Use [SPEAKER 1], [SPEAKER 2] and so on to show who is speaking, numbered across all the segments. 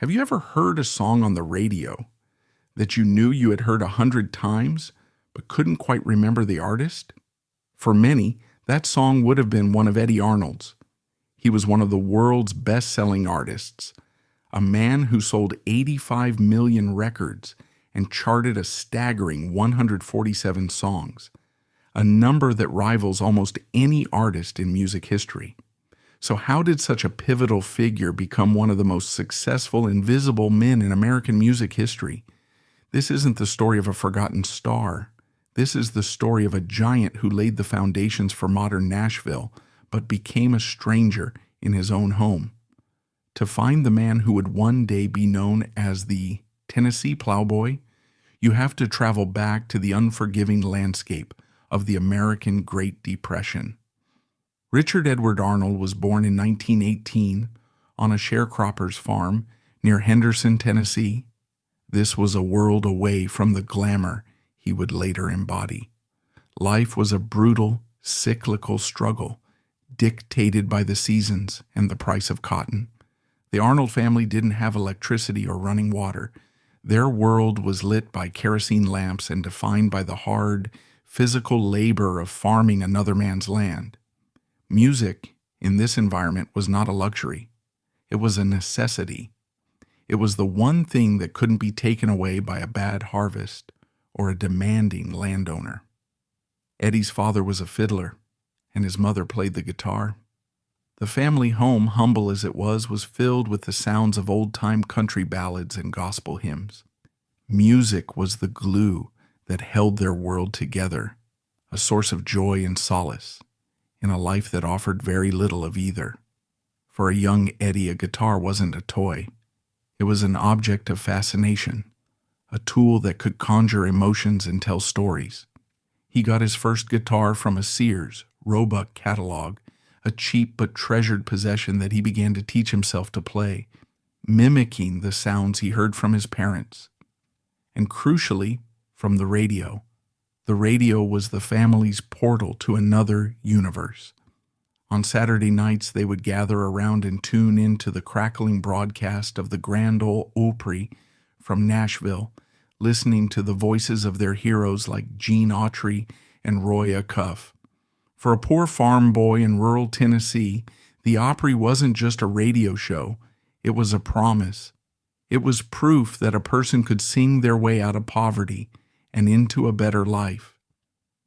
[SPEAKER 1] Have you ever heard a song on the radio that you knew you had heard 100 times but couldn't quite remember the artist? For many, that song would have been one of Eddy Arnold's. He was one of the world's best-selling artists, a man who sold 85 million records and charted a staggering 147 songs, a number that rivals almost any artist in music history. So how did such a pivotal figure become one of the most successful invisible men in American music history? This isn't the story of a forgotten star. This is the story of a giant who laid the foundations for modern Nashville, but became a stranger in his own home. To find the man who would one day be known as the Tennessee Plowboy, you have to travel back to the unforgiving landscape of the American Great Depression. Richard Edward Arnold was born in 1918 on a sharecropper's farm near Henderson, Tennessee. This was a world away from the glamour he would later embody. Life was a brutal, cyclical struggle, dictated by the seasons and the price of cotton. The Arnold family didn't have electricity or running water. Their world was lit by kerosene lamps and defined by the hard, physical labor of farming another man's land. Music in this environment was not a luxury. It was a necessity. It was the one thing that couldn't be taken away by a bad harvest or a demanding landowner. Eddie's father was a fiddler, and his mother played the guitar. The family home, humble as it was filled with the sounds of old-time country ballads and gospel hymns. Music was the glue that held their world together, a source of joy and solace in a life that offered very little of either. For a young Eddie, a guitar wasn't a toy. It was an object of fascination, a tool that could conjure emotions and tell stories. He got his first guitar from a Sears Roebuck catalog, a cheap but treasured possession that he began to teach himself to play, mimicking the sounds he heard from his parents. And crucially, from the radio. The radio was the family's portal to another universe. On Saturday nights, they would gather around and tune into the crackling broadcast of the Grand Ole Opry from Nashville, listening to the voices of their heroes like Gene Autry and Roy Acuff. For a poor farm boy in rural Tennessee, the Opry wasn't just a radio show. It was a promise. It was proof that a person could sing their way out of poverty and into a better life.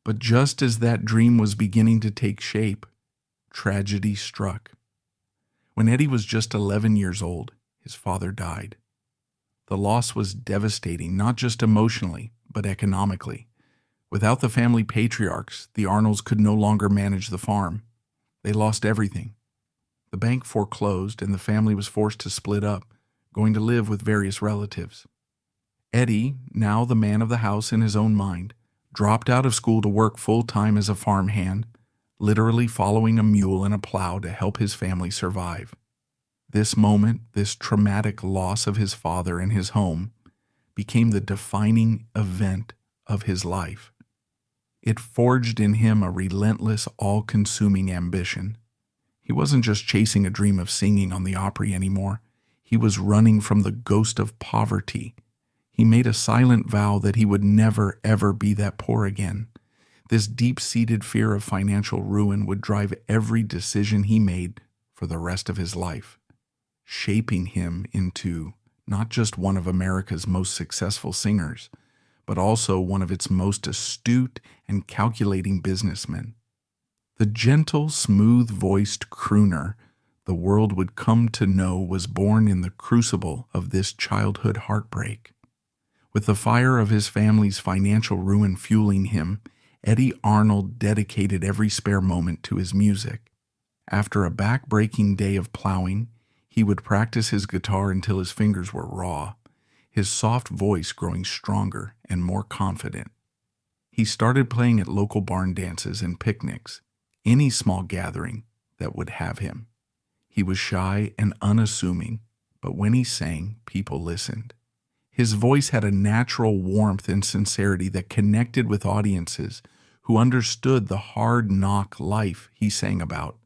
[SPEAKER 1] But just as that dream was beginning to take shape, tragedy struck. When Eddie was just 11 years old, his father died. The loss was devastating, not just emotionally, but economically. Without the family patriarchs, the Arnolds could no longer manage the farm. They lost everything. The bank foreclosed, and the family was forced to split up, going to live with various relatives. Eddie, now the man of the house in his own mind, dropped out of school to work full-time as a farmhand, literally following a mule and a plow to help his family survive. This moment, this traumatic loss of his father and his home, became the defining event of his life. It forged in him a relentless, all-consuming ambition. He wasn't just chasing a dream of singing on the Opry anymore. He was running from the ghost of poverty. He made a silent vow that he would never, ever be that poor again. This deep-seated fear of financial ruin would drive every decision he made for the rest of his life, shaping him into not just one of America's most successful singers, but also one of its most astute and calculating businessmen. The gentle, smooth-voiced crooner the world would come to know was born in the crucible of this childhood heartbreak. With the fire of his family's financial ruin fueling him, Eddy Arnold dedicated every spare moment to his music. After a back-breaking day of plowing, he would practice his guitar until his fingers were raw, his soft voice growing stronger and more confident. He started playing at local barn dances and picnics, any small gathering that would have him. He was shy and unassuming, but when he sang, people listened. His voice had a natural warmth and sincerity that connected with audiences who understood the hard-knock life he sang about.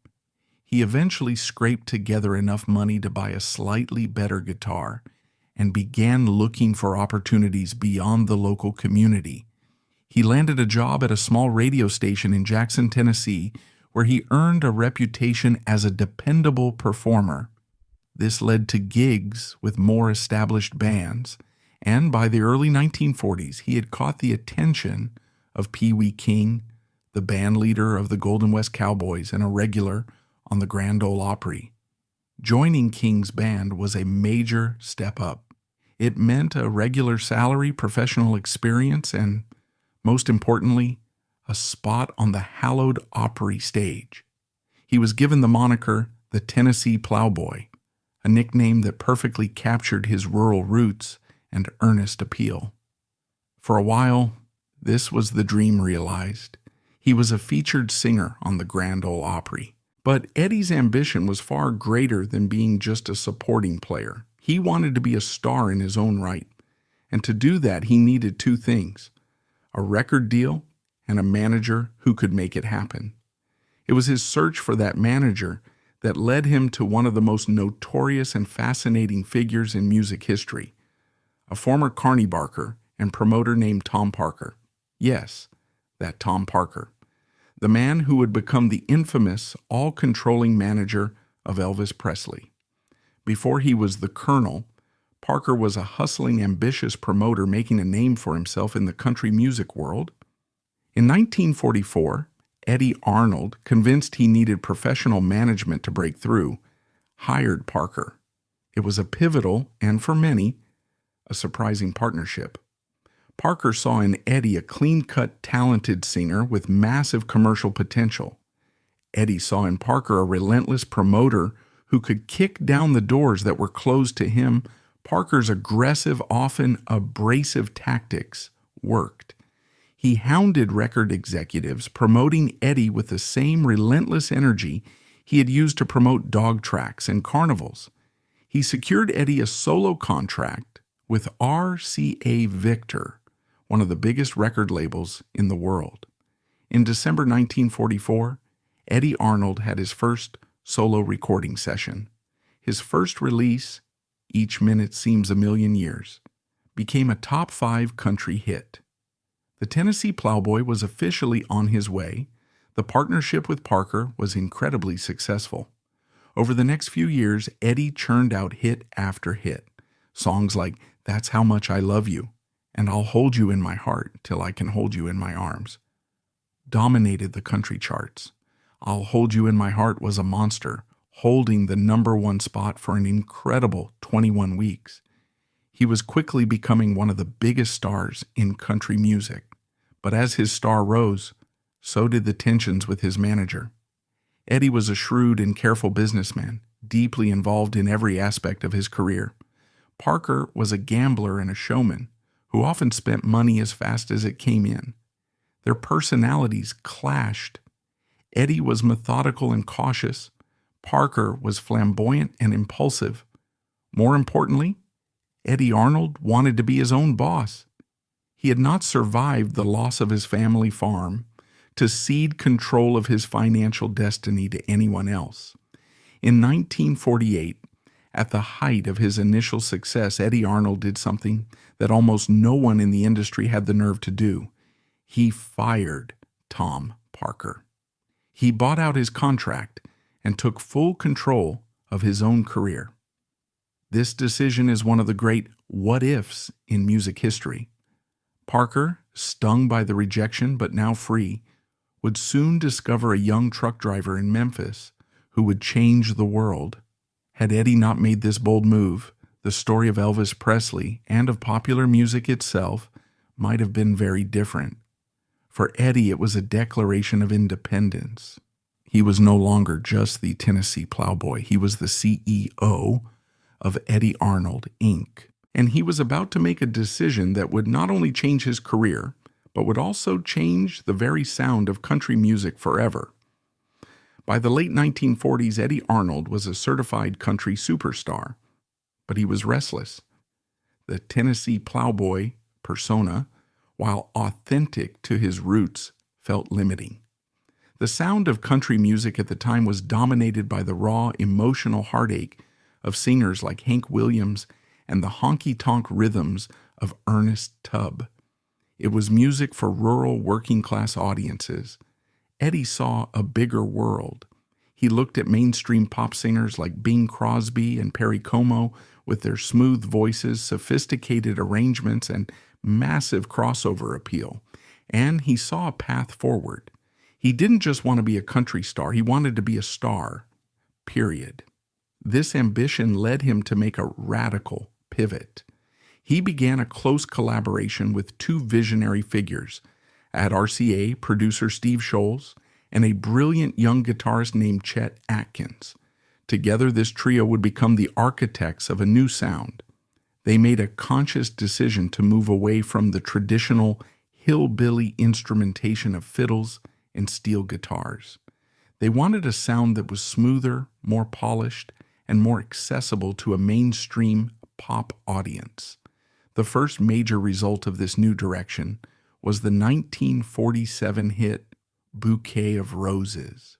[SPEAKER 1] He eventually scraped together enough money to buy a slightly better guitar and began looking for opportunities beyond the local community. He landed a job at a small radio station in Jackson, Tennessee, where he earned a reputation as a dependable performer. This led to gigs with more established bands, and by the early 1940s, he had caught the attention of Pee Wee King, the band leader of the Golden West Cowboys and a regular on the Grand Ole Opry. Joining King's band was a major step up. It meant a regular salary, professional experience, and, most importantly, a spot on the hallowed Opry stage. He was given the moniker the Tennessee Plowboy, a nickname that perfectly captured his rural roots and earnest appeal. For a while, this was the dream realized. He was a featured singer on the Grand Ole Opry. But Eddy's ambition was far greater than being just a supporting player. He wanted to be a star in his own right. And to do that, he needed two things: a record deal and a manager who could make it happen. It was his search for that manager that led him to one of the most notorious and fascinating figures in music history, a former carny barker and promoter named Tom Parker. Yes, that Tom Parker, the man who would become the infamous, all-controlling manager of Elvis Presley. Before he was the Colonel, Parker was a hustling, ambitious promoter making a name for himself in the country music world. In 1944, Eddy Arnold, convinced he needed professional management to break through, hired Parker. It was a pivotal, and for many, a surprising partnership. Parker saw in Eddy a clean-cut, talented singer with massive commercial potential. Eddy saw in Parker a relentless promoter who could kick down the doors that were closed to him. Parker's aggressive, often abrasive tactics worked. He hounded record executives, promoting Eddy with the same relentless energy he had used to promote dog tracks and carnivals. He secured Eddy a solo contract with RCA Victor, one of the biggest record labels in the world. In December 1944, Eddy Arnold had his first solo recording session. His first release, Each Minute Seems a Million Years, became a top 5 country hit. The Tennessee Plowboy was officially on his way. The partnership with Parker was incredibly successful. Over the next few years, Eddy churned out hit after hit. Songs like That's How Much I Love You and I'll Hold You in My Heart Till I Can Hold You in My Arms dominated the country charts. I'll Hold You in My Heart was a monster, holding the #1 spot for an incredible 21 weeks. He was quickly becoming one of the biggest stars in country music. But as his star rose, so did the tensions with his manager. Eddy was a shrewd and careful businessman, deeply involved in every aspect of his career. Parker was a gambler and a showman who often spent money as fast as it came in. Their personalities clashed. Eddy was methodical and cautious. Parker was flamboyant and impulsive. More importantly, Eddy Arnold wanted to be his own boss. He had not survived the loss of his family farm to cede control of his financial destiny to anyone else. In 1948, at the height of his initial success, Eddy Arnold did something that almost no one in the industry had the nerve to do. He fired Tom Parker. He bought out his contract and took full control of his own career. This decision is one of the great what-ifs in music history. Parker, stung by the rejection but now free, would soon discover a young truck driver in Memphis who would change the world. Had Eddy not made this bold move, the story of Elvis Presley and of popular music itself might have been very different. For Eddy, it was a declaration of independence. He was no longer just the Tennessee Plowboy. He was the CEO of Eddy Arnold, Inc. And he was about to make a decision that would not only change his career, but would also change the very sound of country music forever. By the late 1940s, Eddy Arnold was a certified country superstar, but he was restless. The Tennessee Plowboy persona, while authentic to his roots, felt limiting. The sound of country music at the time was dominated by the raw, emotional heartache of singers like Hank Williams and the honky-tonk rhythms of Ernest Tubb. It was music for rural working-class audiences. Eddy saw a bigger world. He looked at mainstream pop singers like Bing Crosby and Perry Como with their smooth voices, sophisticated arrangements, and massive crossover appeal. And he saw a path forward. He didn't just want to be a country star, he wanted to be a star, period. This ambition led him to make a radical pivot. He began a close collaboration with two visionary figures. At RCA, producer Steve Scholes, and a brilliant young guitarist named Chet Atkins. Together, this trio would become the architects of a new sound. They made a conscious decision to move away from the traditional hillbilly instrumentation of fiddles and steel guitars. They wanted a sound that was smoother, more polished, and more accessible to a mainstream pop audience. The first major result of this new direction was the 1947 hit Bouquet of Roses.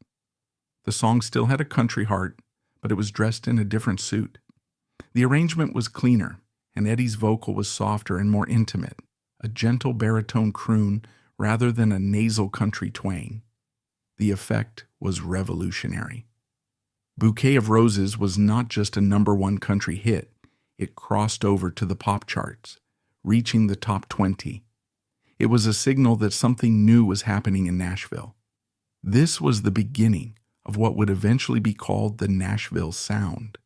[SPEAKER 1] The song still had a country heart, but it was dressed in a different suit. The arrangement was cleaner, and Eddy's vocal was softer and more intimate, a gentle baritone croon rather than a nasal country twang. The effect was revolutionary. Bouquet of Roses was not just a #1 country hit, it crossed over to the pop charts, reaching the top 20. It was a signal that something new was happening in Nashville. This was the beginning of what would eventually be called the Nashville Sound.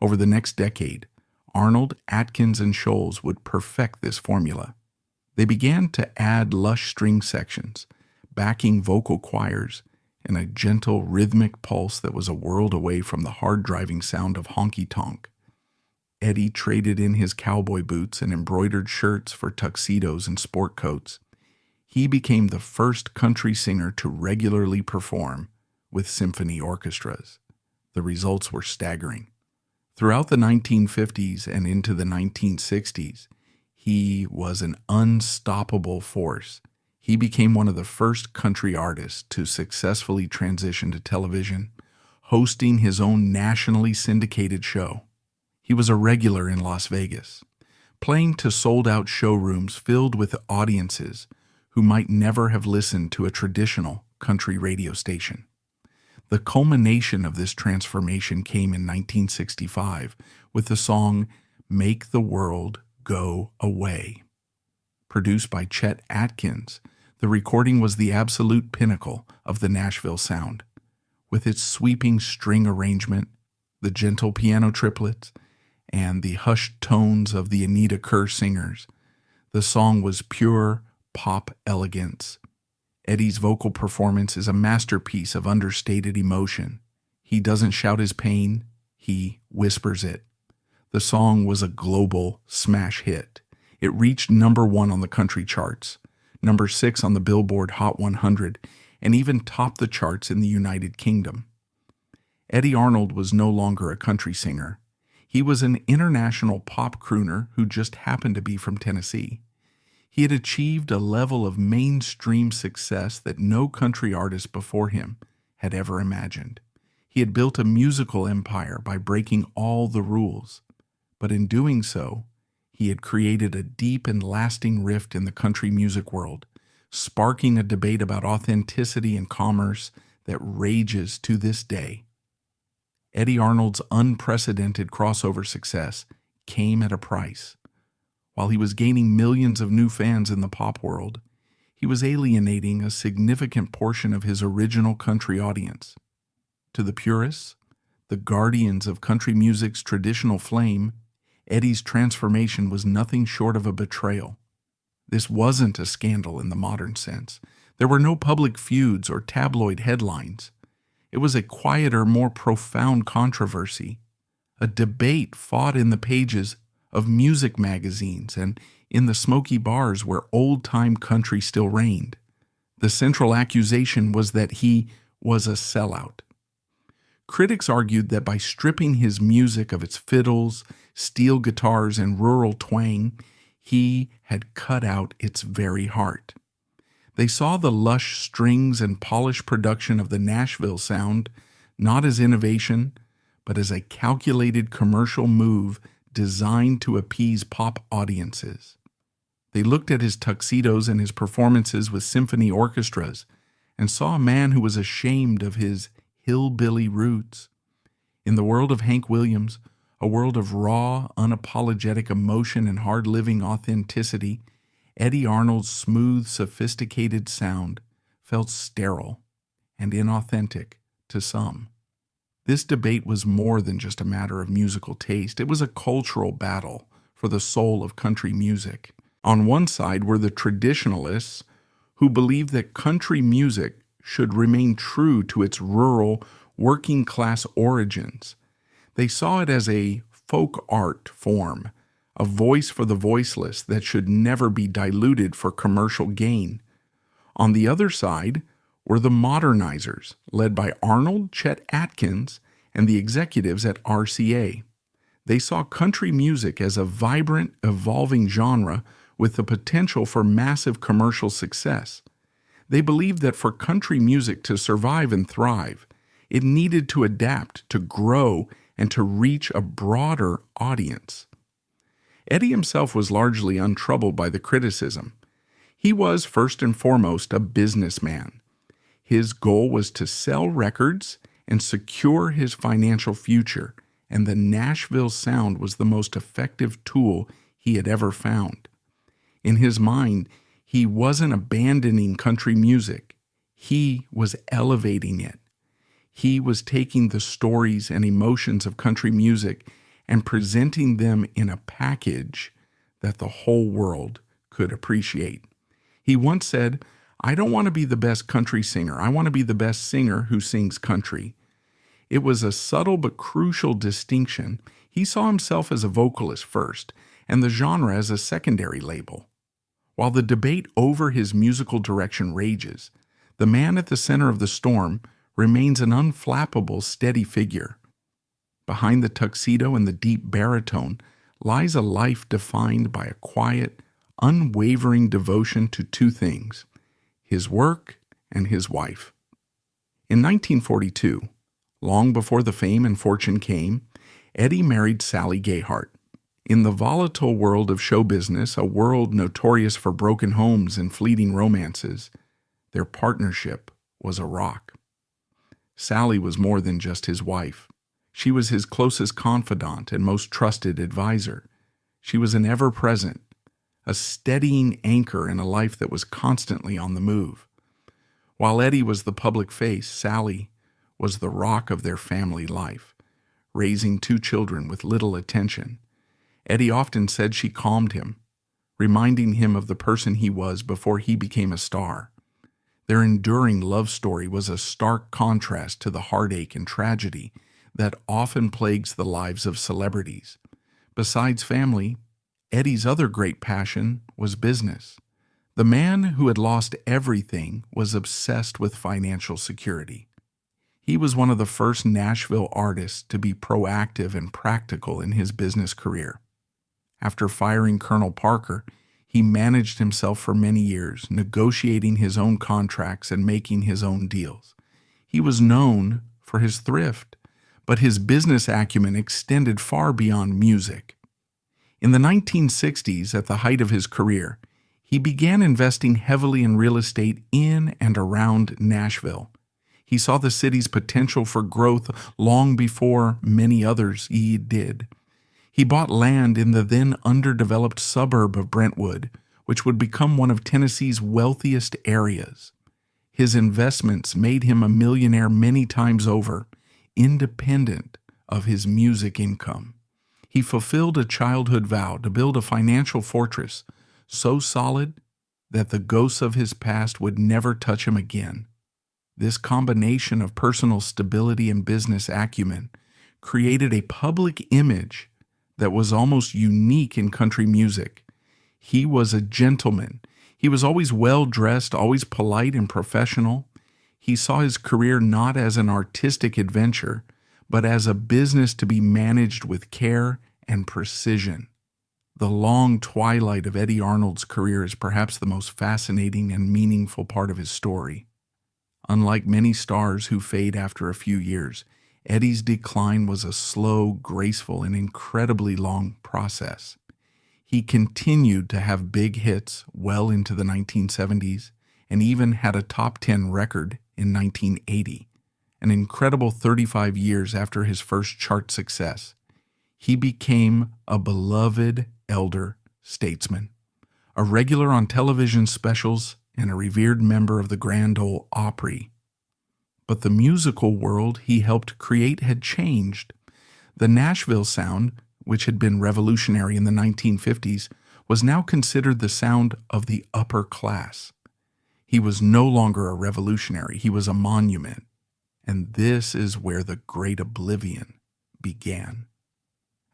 [SPEAKER 1] Over the next decade, Arnold, Atkins, and Scholes would perfect this formula. They began to add lush string sections, backing vocal choirs, and a gentle rhythmic pulse that was a world away from the hard-driving sound of honky-tonk. Eddy traded in his cowboy boots and embroidered shirts for tuxedos and sport coats. He became the first country singer to regularly perform with symphony orchestras. The results were staggering. Throughout the 1950s and into the 1960s, he was an unstoppable force. He became one of the first country artists to successfully transition to television, hosting his own nationally syndicated show. He was a regular in Las Vegas, playing to sold-out showrooms filled with audiences who might never have listened to a traditional country radio station. The culmination of this transformation came in 1965 with the song Make the World Go Away. Produced by Chet Atkins, the recording was the absolute pinnacle of the Nashville Sound. With its sweeping string arrangement, the gentle piano triplets, and the hushed tones of the Anita Kerr singers, the song was pure pop elegance. Eddy's vocal performance is a masterpiece of understated emotion. He doesn't shout his pain, he whispers it. The song was a global smash hit. It reached #1 on the country charts, #6 on the Billboard Hot 100, and even topped the charts in the United Kingdom. Eddy Arnold was no longer a country singer. He was an international pop crooner who just happened to be from Tennessee. He had achieved a level of mainstream success that no country artist before him had ever imagined. He had built a musical empire by breaking all the rules, but in doing so, he had created a deep and lasting rift in the country music world, sparking a debate about authenticity and commerce that rages to this day. Eddy Arnold's unprecedented crossover success came at a price. While he was gaining millions of new fans in the pop world, he was alienating a significant portion of his original country audience. To the purists, the guardians of country music's traditional flame, Eddy's transformation was nothing short of a betrayal. This wasn't a scandal in the modern sense. There were no public feuds or tabloid headlines. It was a quieter, more profound controversy, a debate fought in the pages of music magazines and in the smoky bars where old-time country still reigned. The central accusation was that he was a sellout. Critics argued that by stripping his music of its fiddles, steel guitars, and rural twang, he had cut out its very heart. They saw the lush strings and polished production of the Nashville Sound not as innovation, but as a calculated commercial move designed to appease pop audiences. They looked at his tuxedos and his performances with symphony orchestras and saw a man who was ashamed of his hillbilly roots. In the world of Hank Williams, a world of raw, unapologetic emotion and hard-living authenticity, Eddy Arnold's smooth, sophisticated sound felt sterile and inauthentic to some. This debate was more than just a matter of musical taste. It was a cultural battle for the soul of country music. On one side were the traditionalists who believed that country music should remain true to its rural, working-class origins. They saw it as a folk art form, a voice for the voiceless that should never be diluted for commercial gain. On the other side were the modernizers, led by Arnold, Chet Atkins, and the executives at RCA. They saw country music as a vibrant, evolving genre with the potential for massive commercial success. They believed that for country music to survive and thrive, it needed to adapt, to grow, and to reach a broader audience. Eddy himself was largely untroubled by the criticism. He was, first and foremost, a businessman. His goal was to sell records and secure his financial future, and the Nashville Sound was the most effective tool he had ever found. In his mind, he wasn't abandoning country music. He was elevating it. He was taking the stories and emotions of country music and presenting them in a package that the whole world could appreciate. He once said, "I don't want to be the best country singer. I want to be the best singer who sings country." It was a subtle but crucial distinction. He saw himself as a vocalist first, and the genre as a secondary label. While the debate over his musical direction rages, the man at the center of the storm remains an unflappable, steady figure. Behind the tuxedo and the deep baritone lies a life defined by a quiet, unwavering devotion to two things: his work and his wife. In 1942, long before the fame and fortune came, Eddy married Sally Gayhart. In the volatile world of show business, a world notorious for broken homes and fleeting romances, their partnership was a rock. Sally was more than just his wife. She was his closest confidant and most trusted advisor. She was an ever-present, a steadying anchor in a life that was constantly on the move. While Eddy was the public face, Sally was the rock of their family life, raising two children with little attention. Eddy often said she calmed him, reminding him of the person he was before he became a star. Their enduring love story was a stark contrast to the heartache and tragedy that often plagues the lives of celebrities. Besides family, Eddy's other great passion was business. The man who had lost everything was obsessed with financial security. He was one of the first Nashville artists to be proactive and practical in his business career. After firing Colonel Parker, he managed himself for many years, negotiating his own contracts and making his own deals. He was known for his thrift, but his business acumen extended far beyond music. In the 1960s, at the height of his career, he began investing heavily in real estate in and around Nashville. He saw the city's potential for growth long before many others did. He bought land in the then underdeveloped suburb of Brentwood, which would become one of Tennessee's wealthiest areas. His investments made him a millionaire many times over, independent of his music income. He fulfilled a childhood vow to build a financial fortress so solid that the ghosts of his past would never touch him again. This combination of personal stability and business acumen created a public image that was almost unique in country music. He was a gentleman. He was always well-dressed, always polite and professional. He saw his career not as an artistic adventure, but as a business to be managed with care and precision. The long twilight of Eddy Arnold's career is perhaps the most fascinating and meaningful part of his story. Unlike many stars who fade after a few years, Eddy's decline was a slow, graceful, and incredibly long process. He continued to have big hits well into the 1970s and even had a top 10 record in 1980, an incredible 35 years after his first chart success. He became a beloved elder statesman, a regular on television specials, and a revered member of the Grand Ole Opry. But the musical world he helped create had changed. The Nashville Sound, which had been revolutionary in the 1950s, was now considered the sound of the upper class. He was no longer a revolutionary, he was a monument. And this is where the great oblivion began.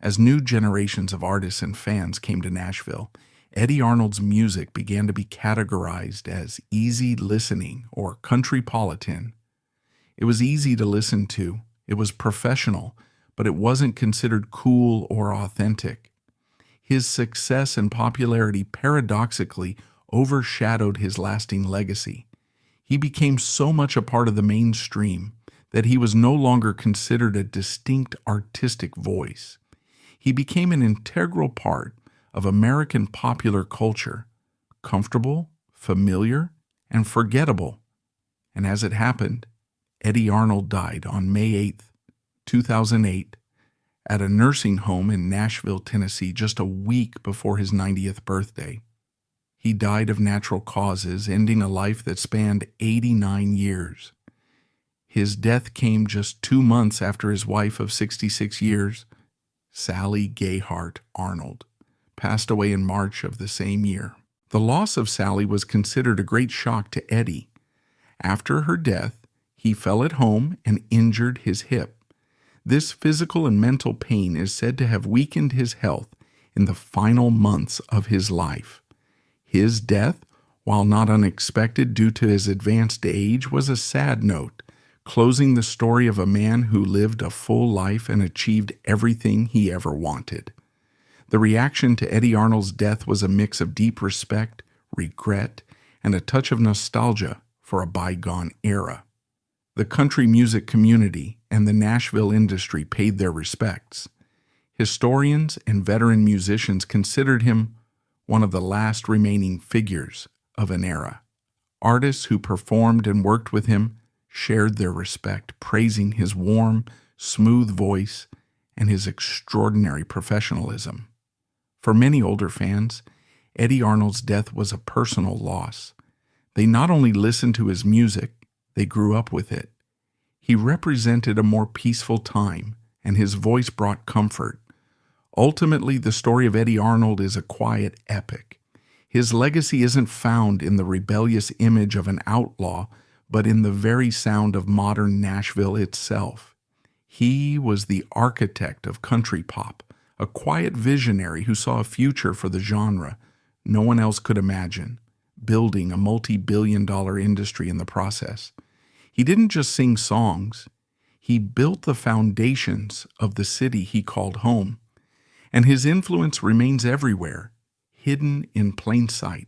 [SPEAKER 1] As new generations of artists and fans came to Nashville, Eddy Arnold's music began to be categorized as easy listening or countrypolitan. It was easy to listen to, it was professional, but it wasn't considered cool or authentic. His success and popularity paradoxically overshadowed his lasting legacy. He became so much a part of the mainstream that he was no longer considered a distinct artistic voice. He became an integral part of American popular culture, comfortable, familiar, and forgettable. And as it happened, Eddy Arnold died on May 8th, 2008, at a nursing home in Nashville, Tennessee, just a week before his 90th birthday. He died of natural causes, ending a life that spanned 89 years. His death came just 2 months after his wife of 66 years, Sally Gayhart Arnold, passed away in March of the same year. The loss of Sally was considered a great shock to Eddy. After her death, he fell at home and injured his hip. This physical and mental pain is said to have weakened his health in the final months of his life. His death, while not unexpected due to his advanced age, was a sad note, closing the story of a man who lived a full life and achieved everything he ever wanted. The reaction to Eddy Arnold's death was a mix of deep respect, regret, and a touch of nostalgia for a bygone era. The country music community and the Nashville industry paid their respects. Historians and veteran musicians considered him one of the last remaining figures of an era. Artists who performed and worked with him shared their respect, praising his warm, smooth voice and his extraordinary professionalism. For many older fans, Eddy Arnold's death was a personal loss. They not only listened to his music, they grew up with it. He represented a more peaceful time, and his voice brought comfort. Ultimately, the story of Eddy Arnold is a quiet epic. His legacy isn't found in the rebellious image of an outlaw, but in the very sound of modern Nashville itself. He was the architect of country pop, a quiet visionary who saw a future for the genre no one else could imagine, building a multi-billion-dollar industry in the process. He didn't just sing songs, he built the foundations of the city he called home, and his influence remains everywhere, hidden in plain sight.